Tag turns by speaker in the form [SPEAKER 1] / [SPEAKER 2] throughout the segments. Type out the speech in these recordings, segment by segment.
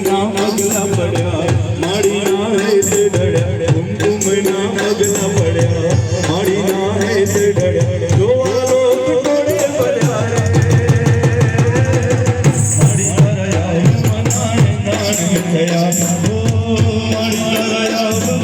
[SPEAKER 1] ના પગલા પડ્યા મારી ના હેત ડળ્યા કુમકુમ ના પગલા પડ્યા મારી ના હેત ડળ્યા જોવા લોક ટોળે પડ્યા રે મારી કરાયા મનાણ દાણ થયા ઓ મારી કરાયા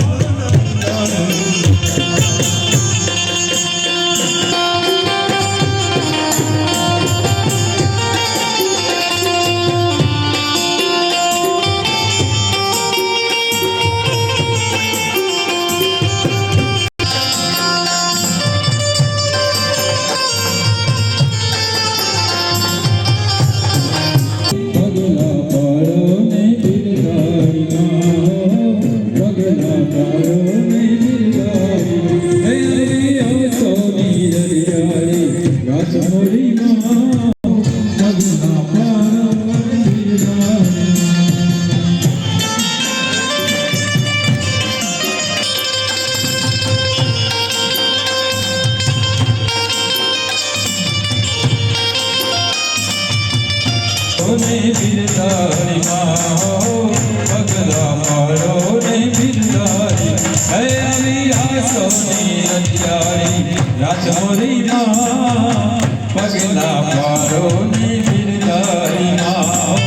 [SPEAKER 1] બિરદારી માં પગલા મારો ને બિરદારી હે આવી સોની રતિયારી રાજમોરી માં પગલા મારો ને બિરદારી માં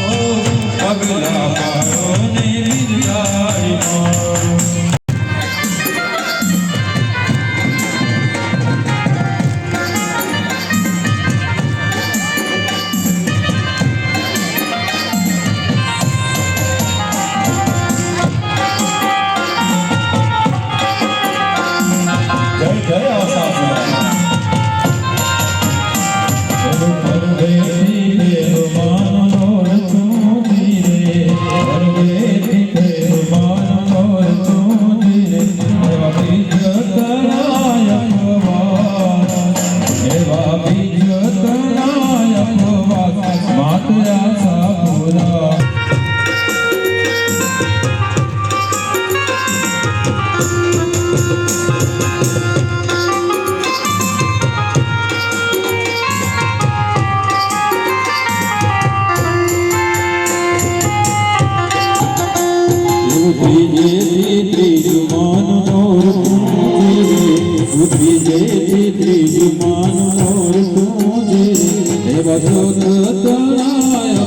[SPEAKER 1] પગલા મારો ને બિરદારી માં ત્રિજુમાન મોર તું એવા જોત તળાય